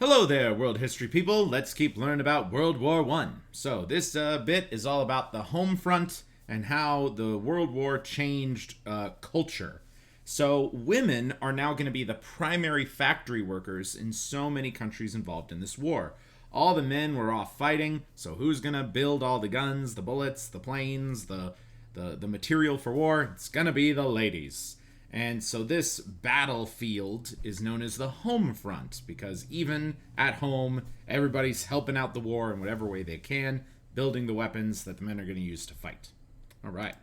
Hello there, world history people. Let's keep learning about World War One. So this bit is all about the home front and how the World War changed culture. So women are now going to be the primary factory workers in so many countries involved in this war. All the men were off fighting, so who's going to build all the guns, the bullets, the planes, the material for war? It's going to be the ladies. And so this battlefield is known as the home front because even at home, everybody's helping out the war in whatever way they can, building the weapons that the men are going to use to fight. All right.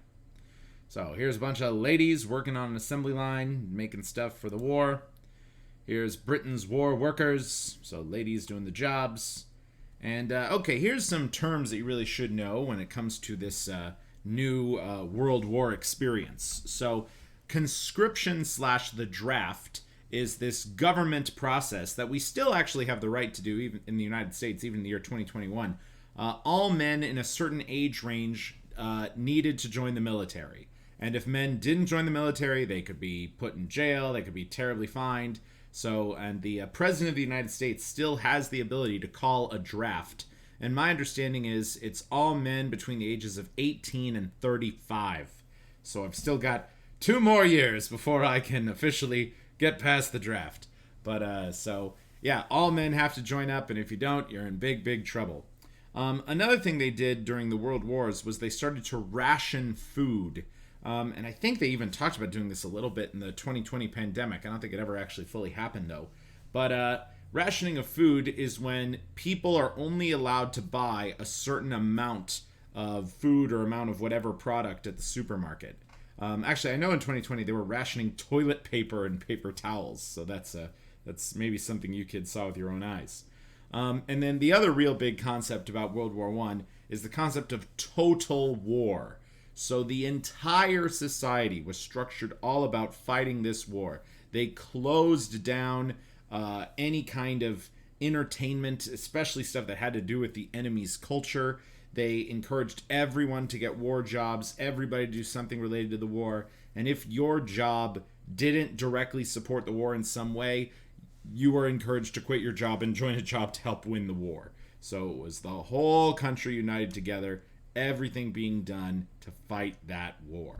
So here's a bunch of ladies working on an assembly line, making stuff for the war. Here's Britain's war workers, so ladies doing the jobs. And okay, here's some terms that you really should know when it comes to this new World War experience. So conscription / the draft is this government process that we still actually have the right to do even in the United States, even in the year 2021. All men in a certain age range needed to join the military. And if men didn't join the military, they could be put in jail, they could be terribly fined. So, and the President of the United States still has the ability to call a draft. And my understanding is it's all men between the ages of 18 and 35. So I've still got 2 more years before I can officially get past the draft. But so yeah, all men have to join up, and if you don't, you're in big, big trouble. Another thing they did during the World Wars was they started to ration food. And I think they even talked about doing this a little bit in the 2020 pandemic. I don't think it ever actually fully happened, though. But rationing of food is when people are only allowed to buy a certain amount of food or amount of whatever product at the supermarket. Actually, I know in 2020 they were rationing toilet paper and paper towels, so that's maybe something you kids saw with your own eyes. And then the other real big concept about World War One is the concept of total war. So the entire society was structured all about fighting this war. They closed down any kind of entertainment, especially stuff that had to do with the enemy's culture. They encouraged everyone to get war jobs, everybody to do something related to the war. And if your job didn't directly support the war in some way, you were encouraged to quit your job and join a job to help win the war. So it was the whole country united together, everything being done to fight that war.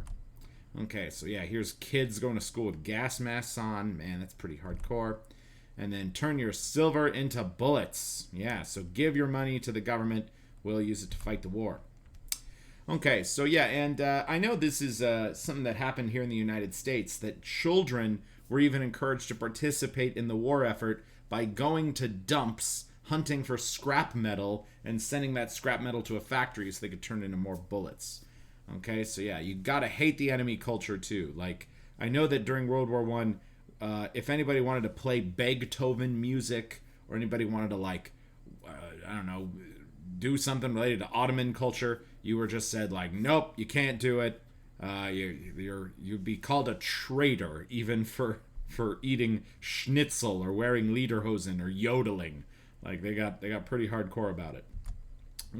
Okay, so yeah, here's kids going to school with gas masks on. Man, that's pretty hardcore. And then turn your silver into bullets. Yeah, so give your money to the government. We'll use it to fight the war. Okay, so yeah, and I know this is something that happened here in the United States, that children were even encouraged to participate in the war effort by going to dumps, hunting for scrap metal, and sending that scrap metal to a factory so they could turn it into more bullets. Okay, so yeah, you gotta hate the enemy culture too. Like, I know that during World War One, if anybody wanted to play Beethoven music, or anybody wanted to I don't know, do something related to Ottoman culture, you were just said like, nope, you can't do it. You'd be called a traitor even for eating schnitzel or wearing lederhosen or yodeling. Like they got pretty hardcore about it.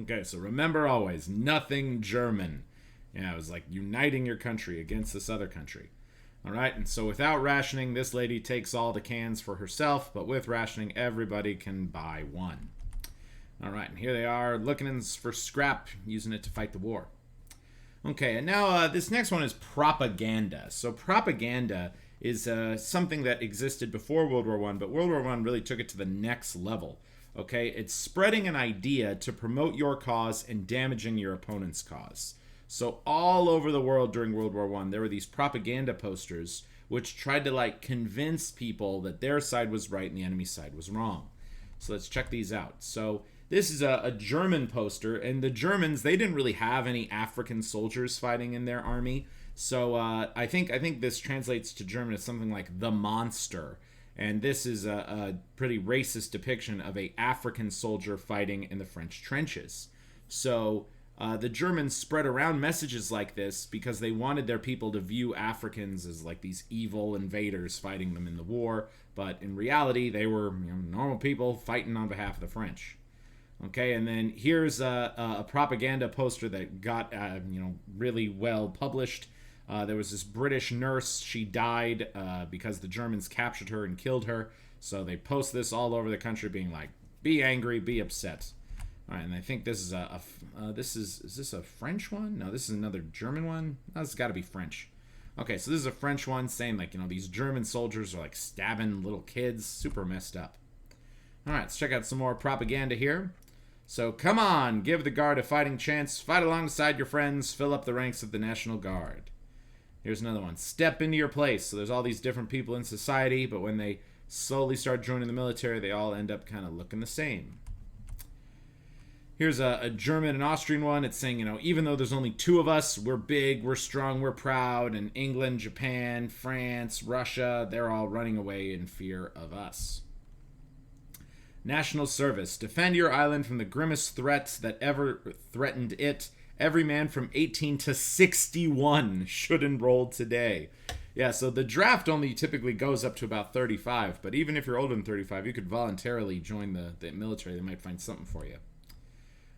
Okay, so remember always, nothing German. Yeah, it was like uniting your country against this other country. All right, and so without rationing, this lady takes all the cans for herself, but with rationing, everybody can buy one. All right, and here they are looking for scrap, using it to fight the war. Okay, and now this next one is propaganda. So propaganda is something that existed before World War One, but World War One really took it to the next level. Okay, it's spreading an idea to promote your cause and damaging your opponent's cause. So all over the world during World War One, there were these propaganda posters which tried to convince people that their side was right and the enemy side was wrong. So let's check these out. So this is a German poster, and the Germans, they didn't really have any African soldiers fighting in their army. So I think this translates to German as something like the monster. And this is a pretty racist depiction of a African soldier fighting in the French trenches. So the Germans spread around messages like this because they wanted their people to view Africans as like these evil invaders fighting them in the war. But in reality, they were normal people fighting on behalf of the French. Okay, and then here's a propaganda poster that got really well published. There was this British nurse. She died because the Germans captured her and killed her. So they post this all over the country, being like, "Be angry, be upset." All right, and I think this is is this a French one? No, this is another German one. No, this has got to be French. Okay, so this is a French one saying, like, these German soldiers are like stabbing little kids, super messed up. All right, let's check out some more propaganda here. So come on, give the Guard a fighting chance, fight alongside your friends, fill up the ranks of the National Guard. Here's another one. Step into your place. So there's all these different people in society, but when they slowly start joining the military, they all end up kind of looking the same. Here's a German and Austrian one. It's saying, even though there's only two of us, we're big, we're strong, we're proud. And England, Japan, France, Russia, they're all running away in fear of us. National service. Defend your island from the grimmest threats that ever threatened it. Every man from 18 to 61 should enroll today. Yeah, so the draft only typically goes up to about 35. But even if you're older than 35, you could voluntarily join the military. They might find something for you.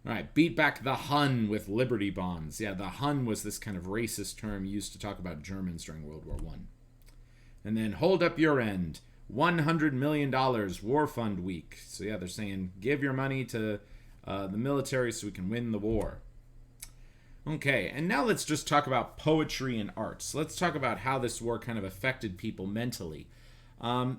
All right, beat back the Hun with Liberty Bonds. Yeah, the Hun was this kind of racist term used to talk about Germans during World War I. And then hold up your end. $100 million War Fund Week. So yeah, they're saying give your money to the military so we can win the war. Okay, and now let's just talk about poetry and art. So let's talk about how this war kind of affected people mentally.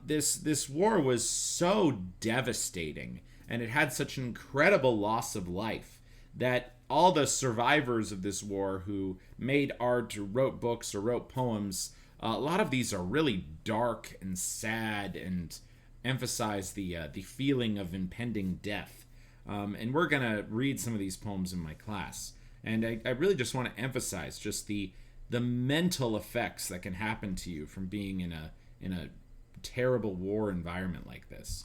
This war was so devastating, and it had such an incredible loss of life that all the survivors of this war who made art or wrote books or wrote poems, a lot of these are really dark and sad and emphasize the feeling of impending death. And we're going to read some of these poems in my class. And I really just want to emphasize just the mental effects that can happen to you from being in a terrible war environment like this.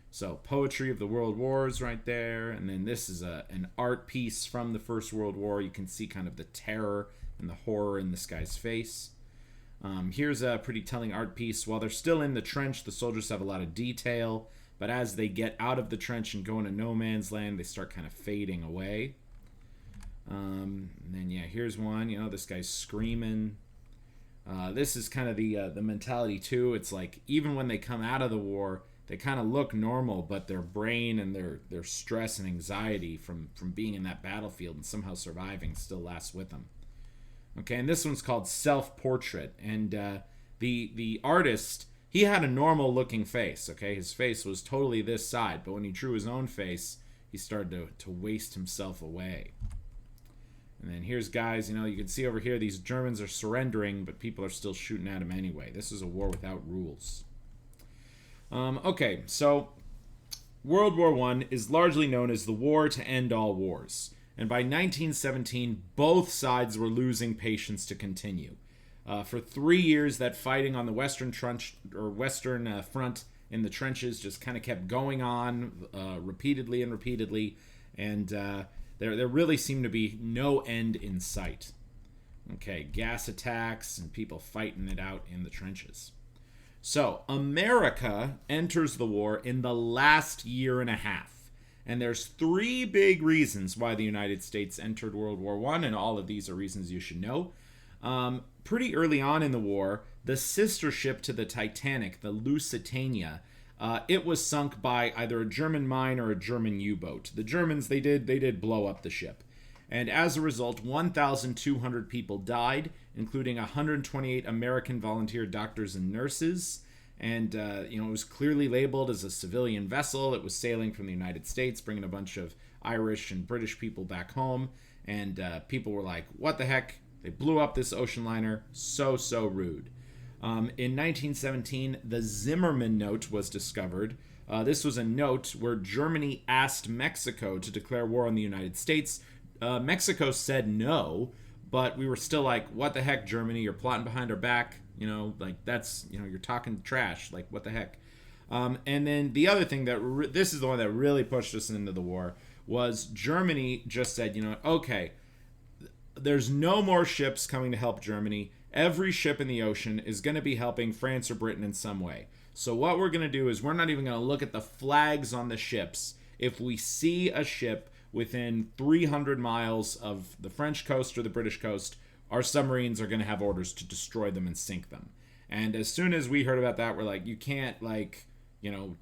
So poetry of the World Wars right there. And then this is an art piece from the First World War. You can see kind of the terror and the horror in this guy's face. Here's a pretty telling art piece. While they're still in the trench, the soldiers have a lot of detail. But as they get out of the trench and go into no man's land, they start kind of fading away. And then, yeah, here's one. This guy's screaming. This is kind of the mentality, too. It's like even when they come out of the war, they kind of look normal, but their brain and their stress and anxiety from being in that battlefield and somehow surviving still lasts with them. Okay, and this one's called Self-Portrait. And the artist, he had a normal-looking face, okay? His face was totally this side, but when he drew his own face, he started to waste himself away. And then here's guys, you can see over here, these Germans are surrendering, but people are still shooting at them anyway. This is a war without rules. Okay, so World War I is largely known as the war to end all wars. And by 1917, both sides were losing patience to continue. For 3 years, that fighting on the Western front in the trenches just kind of kept going on repeatedly and repeatedly. And there really seemed to be no end in sight. Okay, gas attacks and people fighting it out in the trenches. So, America enters the war in the last year and a half. And there's 3 big reasons why the United States entered World War I, and all of these are reasons you should know. Pretty early on in the war, the sister ship to the Titanic, the Lusitania, it was sunk by either a German mine or a German U-boat. The Germans, they did blow up the ship. And as a result, 1,200 people died, including 128 American volunteer doctors and nurses. And, it was clearly labeled as a civilian vessel. It was sailing from the United States, bringing a bunch of Irish and British people back home. And people were like, what the heck? They blew up this ocean liner. So rude. In 1917, the Zimmermann Note was discovered. This was a note where Germany asked Mexico to declare war on the United States. Mexico said no, but we were still like, what the heck, Germany? You're plotting behind our back. That's, you're talking trash. Like, what the heck? And then the other thing this is the one that really pushed us into the war, was Germany just said, okay, there's no more ships coming to help Germany. Every ship in the ocean is going to be helping France or Britain in some way. So what we're going to do is we're not even going to look at the flags on the ships. If we see a ship within 300 miles of the French coast or the British coast, our submarines are going to have orders to destroy them and sink them. And as soon as we heard about that, we're like, you can't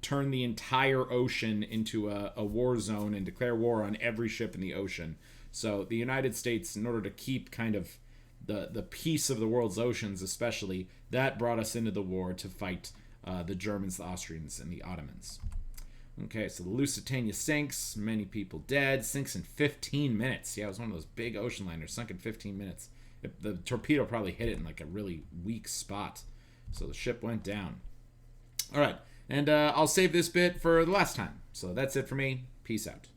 turn the entire ocean into a war zone and declare war on every ship in the ocean. So the United States, in order to keep kind of the peace of the world's oceans especially, that brought us into the war to fight the Germans, the Austrians, and the Ottomans. Okay, so the Lusitania sinks, many people dead, sinks in 15 minutes. Yeah, it was one of those big ocean liners, sunk in 15 minutes. The torpedo probably hit it in like a really weak spot. So the ship went down. All right, and I'll save this bit for the last time. So that's it for me. Peace out.